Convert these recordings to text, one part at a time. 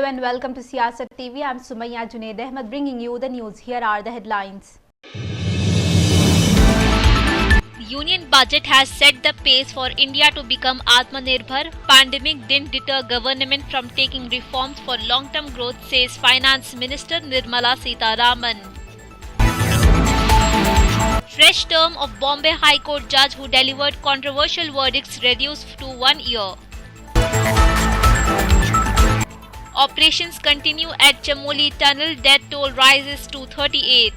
Hello and welcome to Siyasat TV. I'm Sumayya Junaid Ahmed bringing you the news. Here are the headlines. The Union budget has set the pace for India to become Atmanirbhar. Pandemic didn't deter government from taking reforms for long-term growth, says Finance Minister Nirmala Sitharaman. Fresh term of Bombay High Court judge who delivered controversial verdicts reduced to 1 year. Operations continue at Chamoli Tunnel. Death toll rises to 38.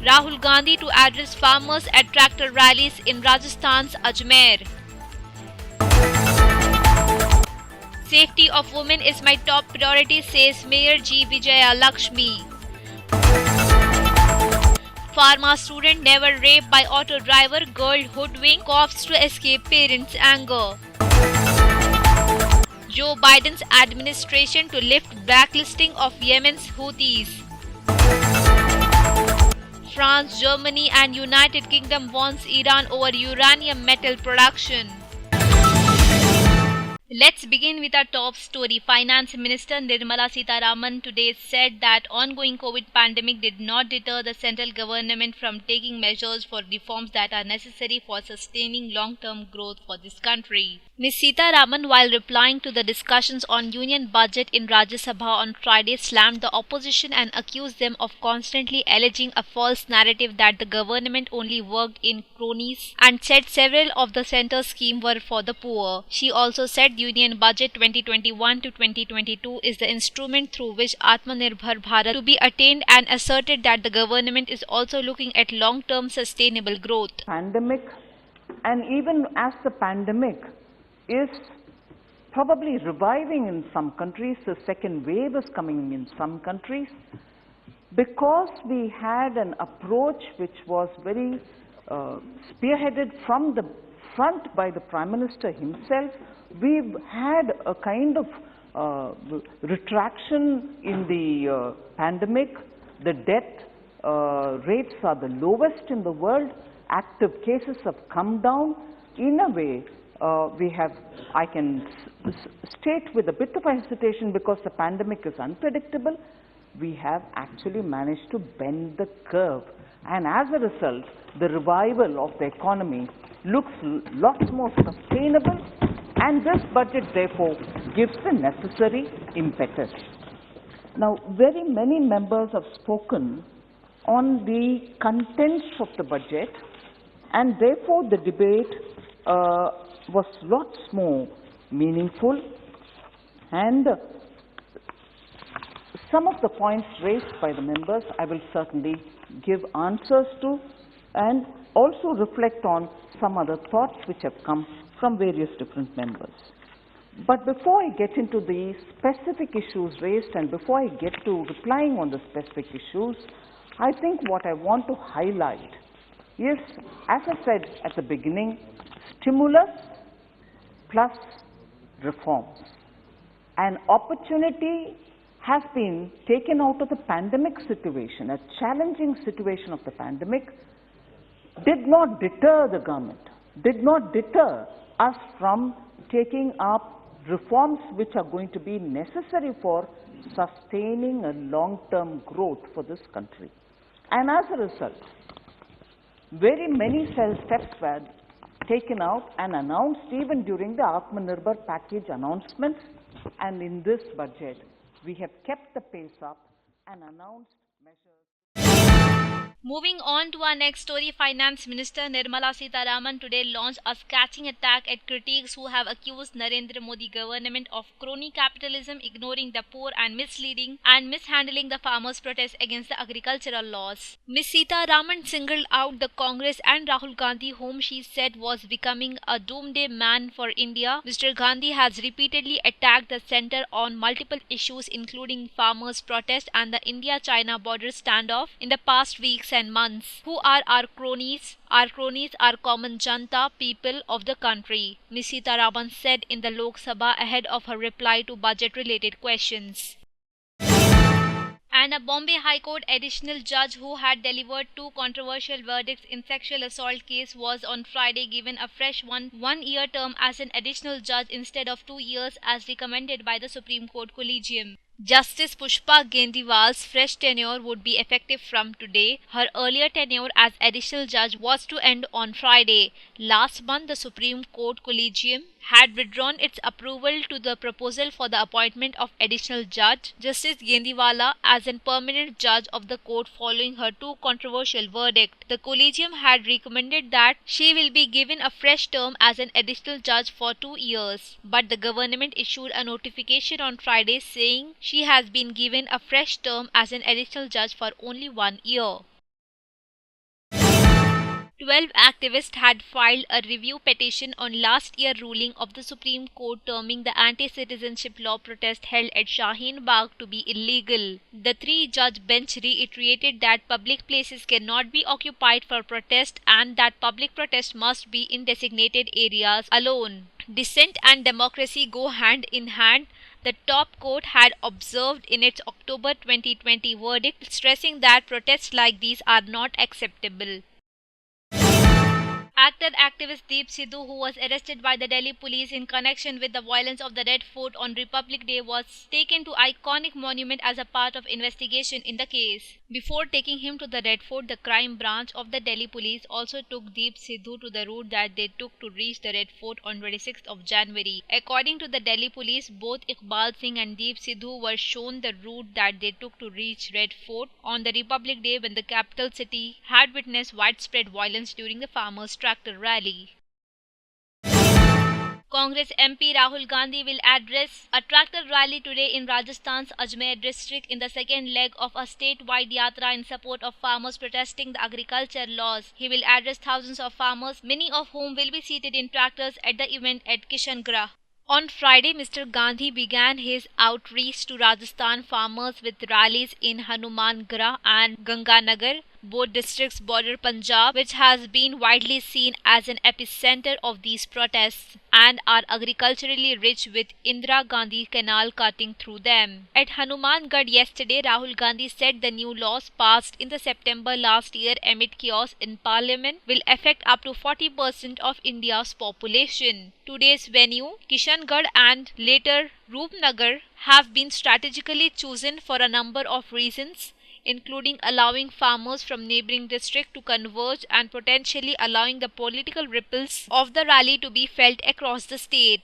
Rahul Gandhi to address farmers at tractor rallies in Rajasthan's Ajmer. Safety of women is my top priority, says Mayor G. Vijaya Lakshmi. Pharma student never raped by auto driver, girl hoodwinked, coughs to escape parents' anger. Joe Biden's administration to lift blacklisting of Yemen's Houthis. France, Germany and United Kingdom warns Iran over uranium metal production. Let's begin with our top story. Finance Minister Nirmala Sitharaman today said that ongoing COVID pandemic did not deter the central government from taking measures for reforms that are necessary for sustaining long-term growth for this country. Ms. Sitharaman, while replying to the discussions on union budget in Rajya Sabha on Friday, slammed the opposition and accused them of constantly alleging a false narrative that the government only worked in cronies and said several of the centre's schemes were for the poor. She also said Union Budget 2021 to 2022 is the instrument through which Atmanirbhar Bharat to be attained and asserted that the government is also looking at long-term sustainable growth. Pandemic, and even as the pandemic is probably reviving in some countries, the second wave is coming in some countries, because we had an approach which was very spearheaded from the front by the Prime Minister himself. We've had a kind of retraction in the pandemic. The death rates are the lowest in the world. Active cases have come down. In a way, I can state with a bit of hesitation, because the pandemic is unpredictable, we have actually managed to bend the curve. And as a result, the revival of the economy looks lots more sustainable, and this budget therefore gives the necessary impetus. Now, very many members have spoken on the contents of the budget, and therefore the debate was lots more meaningful, and some of the points raised by the members I will certainly give answers to, and also reflect on some other thoughts which have come from various different members. But before I get into the specific issues raised, and before I get to replying on the specific issues, I think what I want to highlight is, as I said at the beginning, stimulus plus reforms. An opportunity has been taken out of the pandemic situation. A challenging situation of the pandemic did not deter the government, did not deter us from taking up reforms which are going to be necessary for sustaining a long-term growth for this country. And as a result, very many steps were taken out and announced even during the Atmanirbhar package announcements, and in this budget we have kept the pace up and announced measures. Moving on to our next story, Finance Minister Nirmala Sitharaman today launched a scathing attack at critics who have accused Narendra Modi government of crony capitalism, ignoring the poor and misleading and mishandling the farmers' protest against the agricultural laws. Ms. Sitharaman singled out the Congress and Rahul Gandhi, whom she said was becoming a doomsday man for India. Mr. Gandhi has repeatedly attacked the centre on multiple issues, including farmers' protest and the India-China border standoff in the past weeks and months. Who are our cronies? Our cronies are common janta, people of the country, Ms. Sitharaman said in the Lok Sabha ahead of her reply to budget-related questions. And a Bombay High Court additional judge who had delivered two controversial verdicts in sexual assault case was on Friday given a fresh one-year term as an additional judge instead of 2 years as recommended by the Supreme Court Collegium. Justice Pushpa Gendiwal's fresh tenure would be effective from today. Her earlier tenure as additional judge was to end on Friday. Last month, the Supreme Court Collegium had withdrawn its approval to the proposal for the appointment of additional judge Justice Gendiwala as a permanent judge of the court following her two controversial verdicts. The Collegium had recommended that she will be given a fresh term as an additional judge for 2 years, but the government issued a notification on Friday saying she has been given a fresh term as an additional judge for only 1 year. 12 activists had filed a review petition on last year's ruling of the Supreme Court terming the anti-citizenship law protest held at Shaheen Bagh to be illegal. The three-judge bench reiterated that public places cannot be occupied for protest and that public protest must be in designated areas alone. Dissent and democracy go hand in hand, the top court had observed in its October 2020 verdict, stressing that protests like these are not acceptable. Actor-activist Deep Sidhu, who was arrested by the Delhi police in connection with the violence of the Red Fort on Republic Day, was taken to iconic monument as a part of investigation in the case. Before taking him to the Red Fort, the crime branch of the Delhi police also took Deep Sidhu to the route that they took to reach the Red Fort on 26th of January. According to the Delhi police, both Iqbal Singh and Deep Sidhu were shown the route that they took to reach Red Fort on the Republic Day when the capital city had witnessed widespread violence during the farmers' tractor rally. Congress MP Rahul Gandhi will address a tractor rally today in Rajasthan's Ajmer district in the second leg of a statewide yatra in support of farmers protesting the agriculture laws. He will address thousands of farmers, many of whom will be seated in tractors at the event at Kishangarh. On Friday, Mr. Gandhi began his outreach to Rajasthan farmers with rallies in Hanumangarh and Ganganagar, both districts border Punjab, which has been widely seen as an epicenter of these protests and are agriculturally rich with Indira Gandhi Canal cutting through them. At Hanumangarh yesterday, Rahul Gandhi said the new laws passed in the September last year amid chaos in parliament will affect up to 40% of India's population. Today's venue, Kishangarh and later Roopnagar, have been strategically chosen for a number of reasons, including allowing farmers from neighbouring districts to converge and potentially allowing the political ripples of the rally to be felt across the state.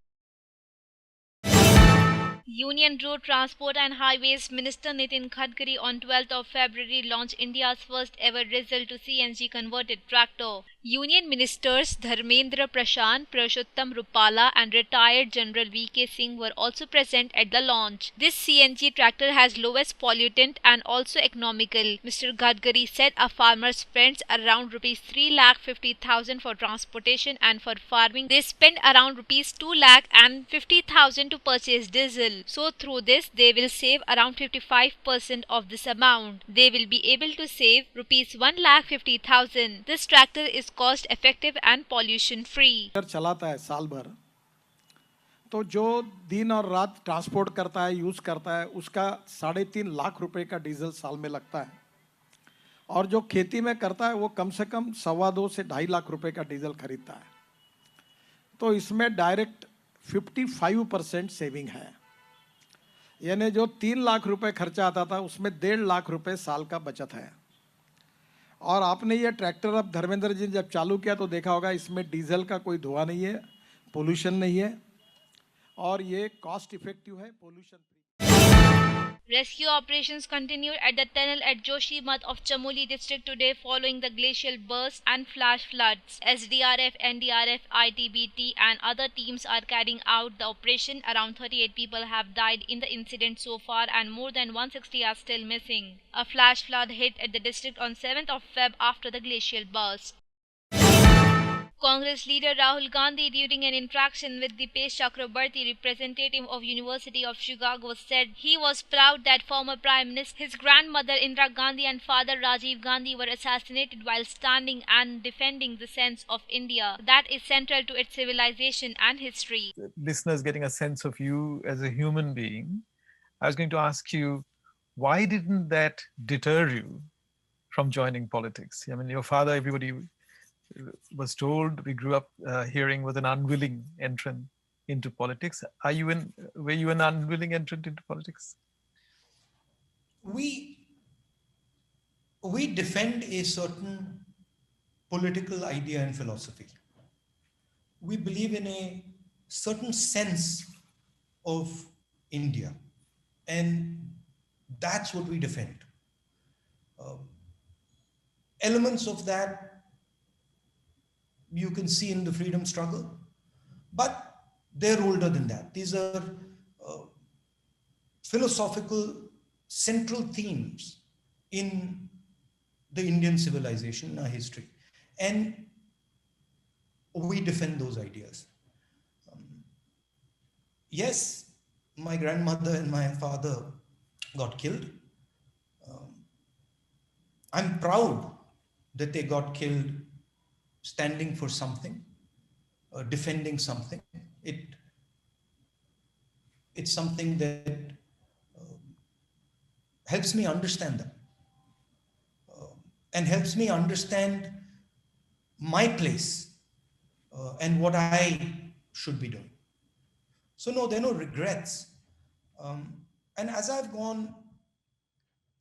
Union Road Transport and Highways Minister Nitin Gadkari on 12th of February launched India's first ever diesel to CNG converted tractor. Union Ministers Dharmendra Pradhan, Purushottam Rupala and retired General V.K. Singh were also present at the launch. This CNG tractor has lowest pollutant and also economical. Mr. Gadkari said a farmer spends around Rs 3,50,000 for transportation and for farming they spend around Rs 2,50,000 to purchase diesel. So through this they will save around 55% of this amount. They will be able to save Rs 1,50,000. This tractor is cost effective and pollution free. चलाता है साल भर, तो जो दिन और रात transport करता है, यूज करता है, उसका 3.5 लाख रुपए का डीजल साल में लगता है, और जो खेती में करता है वो कम से कम 2.25 से 2.5 लाख रुपए का डीजल खरीदता है. तो इसमें डायरेक्ट 55% सेविंग है, यानी जो 3 लाख रुपए खर्चा आता था उसमें 1.5 लाख रुपए साल का बचत है. और आपने ये ट्रैक्टर अब धर्मेंद्र जी जब चालू किया तो देखा होगा इसमें डीजल का कोई धुआं नहीं है, पोल्यूशन नहीं है, और ये कॉस्ट इफेक्टिव है, pollution free. Rescue operations continued at the tunnel at Joshimath of Chamoli district today following the glacial burst and flash floods. SDRF, NDRF, ITBT and other teams are carrying out the operation. Around 38 people have died in the incident so far and more than 160 are still missing. A flash flood hit at the district on 7th of Feb after the glacial burst. Congress leader Rahul Gandhi, during an interaction with Dipesh Chakrabarti, representative of University of Chicago, said he was proud that former Prime Minister, his grandmother Indira Gandhi and father Rajiv Gandhi were assassinated while standing and defending the sense of India that is central to its civilization and history. Listeners getting a sense of you as a human being, I was going to ask you, why didn't that deter you from joining politics? I mean, your father, everybody was told, we grew up hearing, was an unwilling entrant into politics. Were you an unwilling entrant into politics? We defend a certain political idea and philosophy. We believe in a certain sense of India, and that's what we defend. Elements of that you can see in the freedom struggle, but they're older than that. These are philosophical central themes in the Indian civilization, our history, and we defend those ideas. Yes, my grandmother and my father got killed. I'm proud that they got killed standing for something, defending something. It's something that helps me understand them and helps me understand my place and what I should be doing. So no, there are no regrets. And as I've gone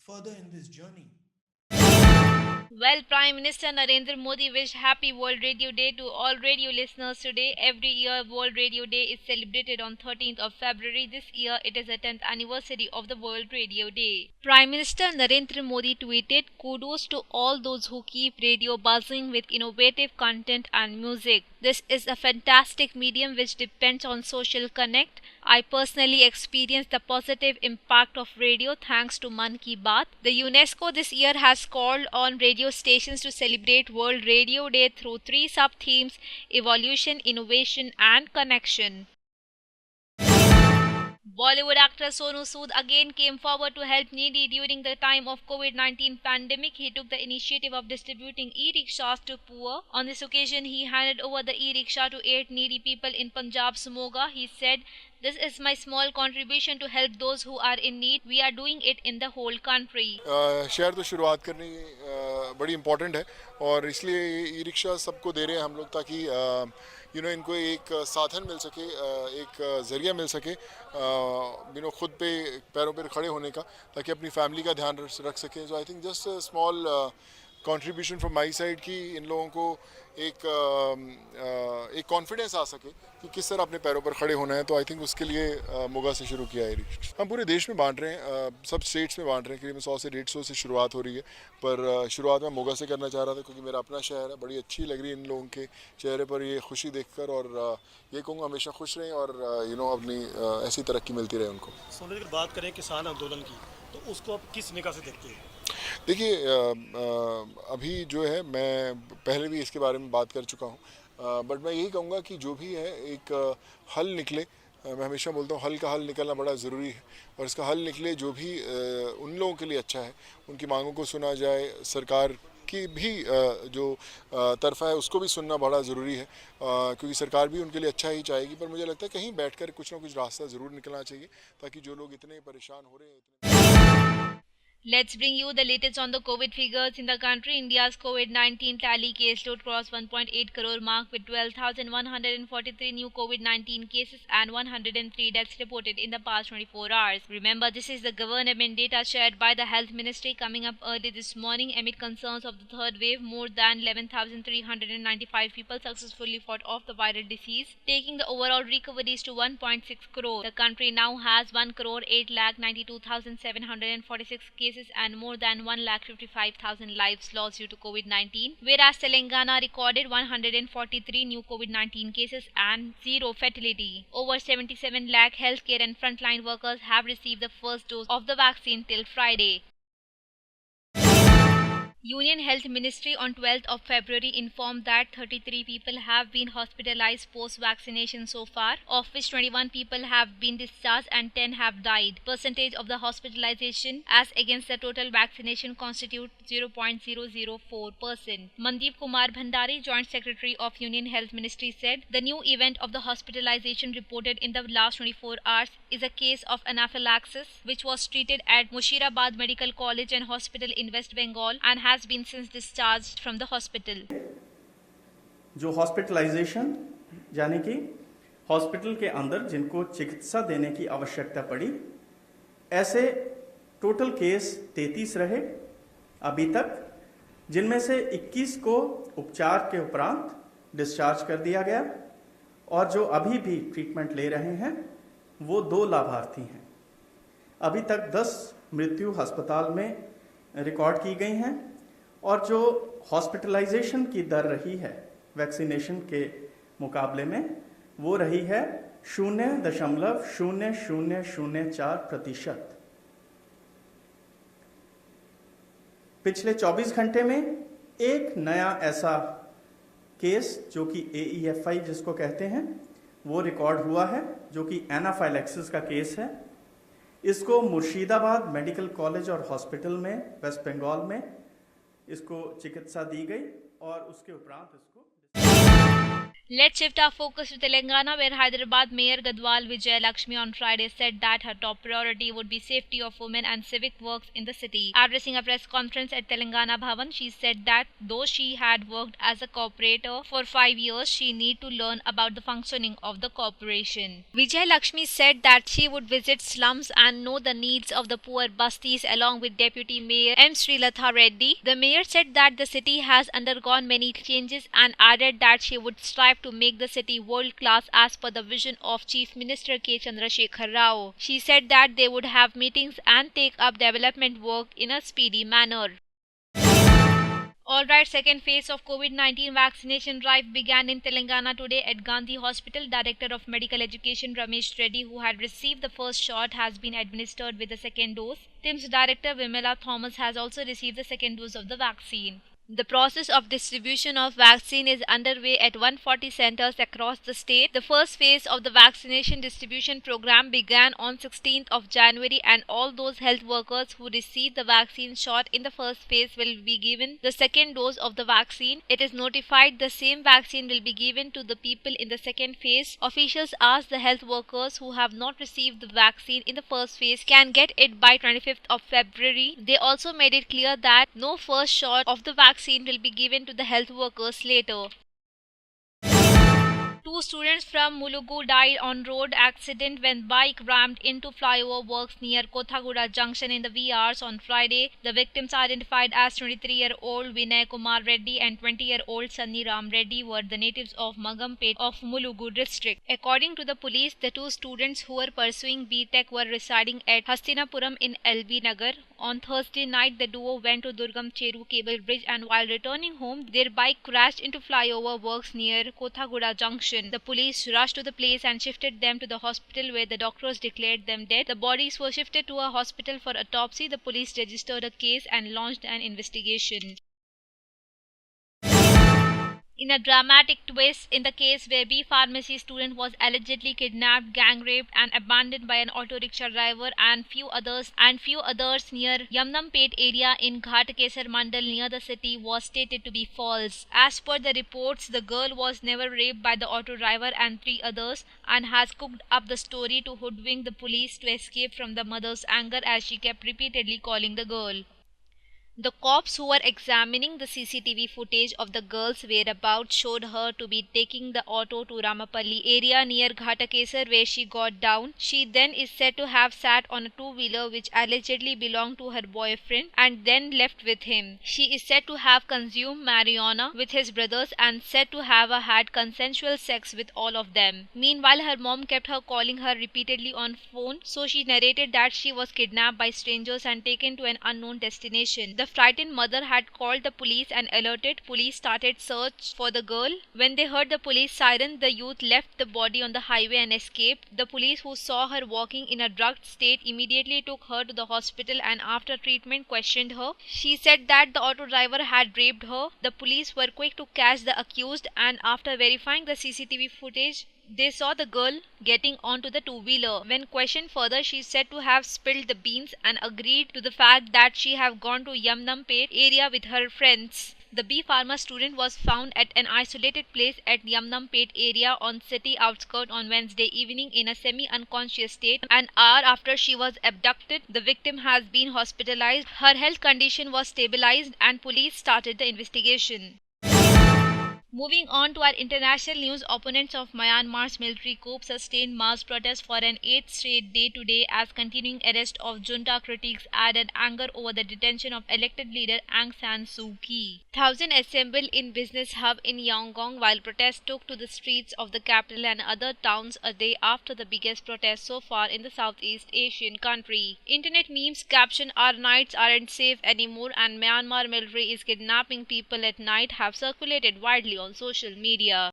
further in this journey, Well, Prime Minister Narendra Modi wished Happy World Radio Day to all radio listeners today. Every year, World Radio Day is celebrated on 13th of February. This year, it is the 10th anniversary of the World Radio Day. Prime Minister Narendra Modi tweeted, "Kudos to all those who keep radio buzzing with innovative content and music. This is a fantastic medium which depends on social connect. I personally experienced the positive impact of radio thanks to Man Ki Baat. The UNESCO this year has called on radio stations to celebrate World Radio Day through 3 sub-themes: evolution, innovation and connection." Bollywood actor Sonu Sood again came forward to help needy during the time of COVID-19 pandemic. He took the initiative of distributing e-rickshaws to poor. On this occasion, he handed over the e-rickshaw to 8 needy people in Punjab's Moga. He said, "This is my small contribution to help those who are in need. We are doing it in the whole country." शहर तो शुरुआत करनी बड़ी important है और इसलिए e rickshaw सबको दे रहे हैं हम लोग ताकि इनको एक साधन मिल सके, एक ज़रिया मिल सके खुद पे पैरों पर खड़े होने का, ताकि अपनी फैमिली का ध्यान रख सकें. So I think just small contribution from my side कि इन लोगों को एक कॉन्फिडेंस आ सके कि किस तरह अपने पैरों पर खड़े होना है. तो आई थिंक उसके लिए मोगा से शुरू किया है. हम पूरे देश में बांट रहे हैं, सब स्टेट्स में बांट रहे हैं. करीबन 100 से 150 से शुरुआत हो रही है, पर शुरुआत में मोगा से करना चाह रहा था क्योंकि मेरा अपना शहर है. बड़ी अच्छी लग रही है इन लोगों के चेहरे पर ये खुशी देखकर, और ये कहूँगा हमेशा खुश रहें और अपनी ऐसी तरक्की मिलती रहे उनको. सोने की बात करें किसान आंदोलन की, तो उसको आप किस निगाह से देखते हैं? देखिए, अभी जो है मैं पहले भी इसके बारे में बात कर चुका हूँ, बट मैं यही कहूँगा कि जो भी है एक हल निकले. मैं हमेशा बोलता हूँ हल का हल निकलना बड़ा ज़रूरी है, और इसका हल निकले जो भी उन लोगों के लिए अच्छा है, उनकी मांगों को सुना जाए. सरकार की भी जो तरफा है उसको भी सुनना बड़ा ज़रूरी है, क्योंकि सरकार भी उनके लिए अच्छा ही चाहेगी. पर मुझे लगता है कहीं बैठकर कुछ ना कुछ रास्ता ज़रूर निकलना चाहिए, ताकि जो लोग इतने परेशान हो रहे हैं. Let's bring you the latest on the COVID figures in the country. India's COVID-19 tally case load crossed 1.8 crore mark with 12,143 new COVID-19 cases and 103 deaths reported in the past 24 hours. Remember, this is the government data shared by the Health Ministry coming up early this morning amid concerns of the third wave. More than 11,395 people successfully fought off the viral disease, taking the overall recoveries to 1.6 crore. The country now has 1,08,92,746 cases and more than 1,55,000 lives lost due to COVID-19, whereas Telangana recorded 143 new COVID-19 cases and 0 fatality. Over 77 lakh healthcare and frontline workers have received the first dose of the vaccine till Friday. Union Health Ministry on 12th of February informed that 33 people have been hospitalized post-vaccination so far, of which 21 people have been discharged and 10 have died. Percentage of the hospitalization as against the total vaccination constitute 0.004%. Mandeep Kumar Bhandari, Joint Secretary of Union Health Ministry, said the new event of the hospitalization reported in the last 24 hours is a case of anaphylaxis which was treated at Mushirabad Medical College and Hospital in West Bengal and has been since discharged from the hospital. जो hospitalisation यानी कि hospital के अंदर जिनको चिकित्सा देने की आवश्यकता पड़ी, ऐसे टोटल केस 33 रहे अभी तक, जिनमें से 21 को उपचार के उपरांत डिस्चार्ज कर दिया गया और जो अभी भी ट्रीटमेंट ले रहे हैं वो 2 लाभार्थी हैं। अभी तक 10 मृत्यु अस्पताल में रिकॉर्ड की गई हैं और जो हॉस्पिटलाइजेशन की दर रही है वैक्सीनेशन के मुकाबले में वो रही है 0.0004%। पिछले 24 घंटे में एक नया ऐसा केस जो कि AEFI जिसको कहते हैं वो रिकॉर्ड हुआ है, जो कि एनाफाइलैक्सिस का केस है। इसको मुर्शिदाबाद मेडिकल कॉलेज और हॉस्पिटल में वेस्ट बंगाल में इसको चिकित्सा दी गई और उसके उपरांत इसको Let's shift our focus to Telangana, where Hyderabad Mayor Gadwal Vijay Lakshmi on Friday said that her top priority would be safety of women and civic works in the city. Addressing a press conference at Telangana Bhavan, she said that though she had worked as a corporator for 5 years, she need to learn about the functioning of the corporation. Vijay Lakshmi said that she would visit slums and know the needs of the poor bastis along with Deputy Mayor M. Srilatha Reddy. The mayor said that the city has undergone many changes and added that she would strive to make the city world-class as per the vision of Chief Minister K. Chandrasekhar Rao. She said that they would have meetings and take up development work in a speedy manner. Alright, second phase of COVID-19 vaccination drive began in Telangana today at Gandhi Hospital. Director of Medical Education Ramesh Reddy, who had received the first shot, has been administered with the second dose. TIMS Director Vimala Thomas has also received the second dose of the vaccine. The process of distribution of vaccine is underway at 140 centers across the state. The first phase of the vaccination distribution program began on 16th of January, and all those health workers who received the vaccine shot in the first phase will be given the second dose of the vaccine. It is notified the same vaccine will be given to the people in the second phase. Officials asked the health workers who have not received the vaccine in the first phase can get it by 25th of February. They also made it clear that no first shot of the vaccine will be given to the health workers later. 2 students from Mulugu died on road accident when bike rammed into flyover works near Kothaguda Junction in the wee hours on Friday. The victims, identified as 23-year-old Vinay Kumar Reddy and 20-year-old Sunny Ram Reddy, were the natives of Magampet of Mulugu district. According to the police, the 2 students who were pursuing B.Tech were residing at Hastinapuram in LB Nagar. On Thursday night, the duo went to Durgam Cheru Cable Bridge, and while returning home, their bike crashed into flyover works near Kothaguda Junction. The police rushed to the place and shifted them to the hospital, where the doctors declared them dead. The bodies were shifted to a hospital for autopsy. The police registered a case and launched an investigation. In a dramatic twist in the case where B Pharmacy student was allegedly kidnapped, gang raped and abandoned by an auto rickshaw driver and few others near Yamnampet area in Ghatkesar Mandal near the city, was stated to be false. As per the reports, the girl was never raped by the auto driver and 3 others, and has cooked up the story to hoodwink the police to escape from the mother's anger, as she kept repeatedly calling the girl. The cops who were examining the CCTV footage of the girl's whereabouts showed her to be taking the auto to Ramapalli area near Ghatakesar, where she got down. She then is said to have sat on a 2-wheeler which allegedly belonged to her boyfriend and then left with him. She is said to have consumed marijuana with his brothers and said to have had consensual sex with all of them. Meanwhile, her mom kept her calling her repeatedly on phone, so she narrated that she was kidnapped by strangers and taken to an unknown destination. The The frightened mother had called the police and alerted. Police started search for the girl. When they heard the police siren, the youth left the body on the highway and escaped. The police, who saw her walking in a drugged state, immediately took her to the hospital and after treatment questioned her. She said that the auto driver had raped her. The police were quick to catch the accused, and after verifying the CCTV footage, they saw the girl getting onto the two-wheeler. When questioned further, she said to have spilled the beans and agreed to the fact that she have gone to Yamnampet area with her friends. The B Pharma student was found at an isolated place at Yamnampet area on city outskirts on Wednesday evening in a semi-unconscious state. An hour after she was abducted, the victim has been hospitalized. Her health condition was stabilized and police started the investigation. Moving on to our international news, opponents of Myanmar's military coup sustained mass protests for an 8th straight day today as continuing arrest of junta critics added anger over the detention of elected leader Aung San Suu Kyi. Thousands assembled in business hub in Yangon while protests took to the streets of the capital and other towns a day after the biggest protest so far in the Southeast Asian country. Internet memes caption "Our nights aren't safe anymore" and "Myanmar military is kidnapping people at night" have circulated widely on social media.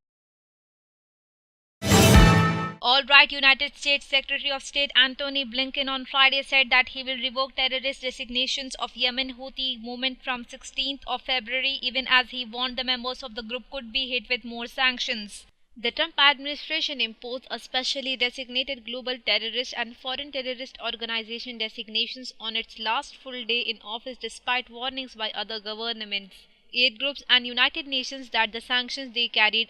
Albright, United States Secretary of State Antony Blinken on Friday said that he will revoke terrorist designations of Yemen Houthi movement from 16th of February, even as he warned the members of the group could be hit with more sanctions. The Trump administration imposed a specially designated global terrorist and foreign terrorist organization designations on its last full day in office despite warnings by other governments, aid groups and United Nations that the sanctions they carried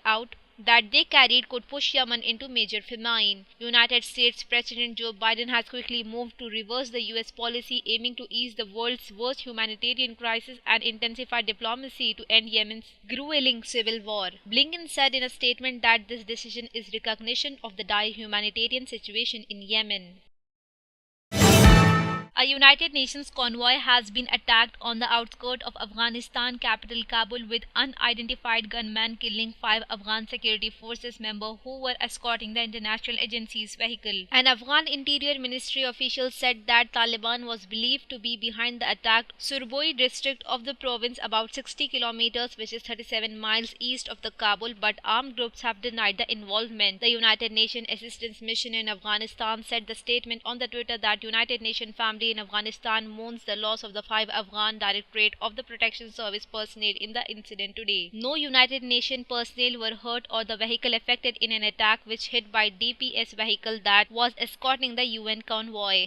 could push Yemen into major famine. United States President Joe Biden has quickly moved to reverse the US policy aiming to ease the world's worst humanitarian crisis and intensify diplomacy to end Yemen's grueling civil war. Blinken said in a statement that this decision is recognition of the dire humanitarian situation in Yemen. A United Nations convoy has been attacked on the outskirts of Afghanistan capital Kabul with unidentified gunmen killing 5 Afghan security forces members who were escorting the international agency's vehicle. An Afghan Interior Ministry official said that Taliban was believed to be behind the attack. Surboi district of the province, about 60 kilometers, which is 37 miles east of the Kabul, but armed groups have denied the involvement. The United Nations Assistance Mission in Afghanistan said the statement on the Twitter that United Nations family in Afghanistan mourns the loss of the 5 Afghan Directorate of the Protection Service personnel in the incident today. No United Nations personnel were hurt or the vehicle affected in an attack which hit by DPS vehicle that was escorting the UN convoy.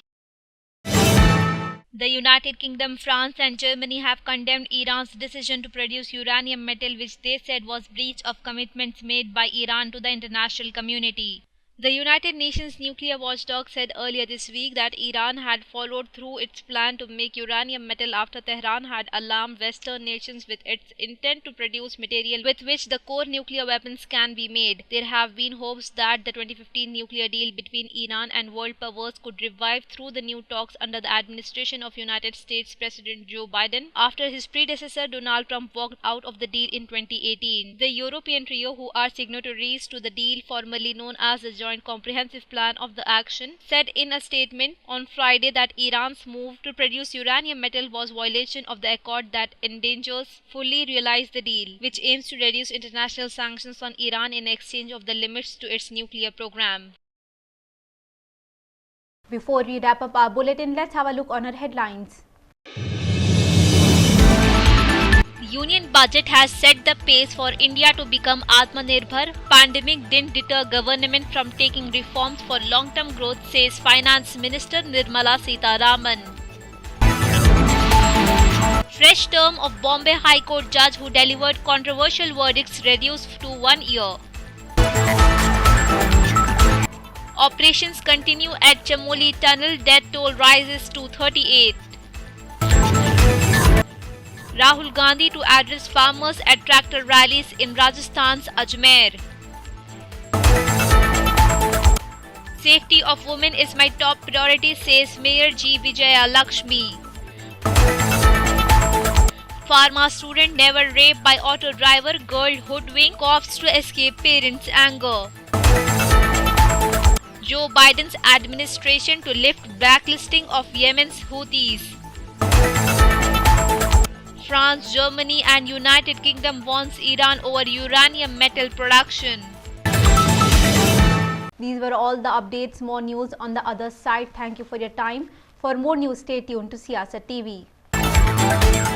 The United Kingdom, France and Germany have condemned Iran's decision to produce uranium metal, which they said was breach of commitments made by Iran to the international community. The United Nations nuclear watchdog said earlier this week that Iran had followed through its plan to make uranium metal after Tehran had alarmed Western nations with its intent to produce material with which the core nuclear weapons can be made. There have been hopes that the 2015 nuclear deal between Iran and world powers could revive through the new talks under the administration of United States President Joe Biden after his predecessor Donald Trump walked out of the deal in 2018. The European trio, who are signatories to the deal formerly known as the Joint Comprehensive Plan of the Action, said in a statement on Friday that Iran's move to produce uranium metal was violation of the accord that endangers fully realize the deal, which aims to reduce international sanctions on Iran in exchange of the limits to its nuclear program. Before we wrap up our bulletin, let's have a look on our headlines. Union budget has set the pace for India to become Atmanirbhar. Pandemic didn't deter government from taking reforms for long-term growth, says Finance Minister Nirmala Sitharaman. Fresh term of Bombay High Court judge who delivered controversial verdicts reduced to 1 year. Operations continue at Chamoli Tunnel. Death toll rises to 38. Rahul Gandhi to address farmers at tractor rallies in Rajasthan's Ajmer. Safety of women is my top priority, says Mayor G. Vijaya Lakshmi. Pharma student never raped by auto driver, girl hoodwinked, cops to escape parents' anger. Joe Biden's administration to lift blacklisting of Yemen's Houthis. France, Germany and United Kingdom warns Iran over uranium metal production. These were all the updates. More news on the other side. Thank you for your time. For more news, stay tuned to Siyasat TV.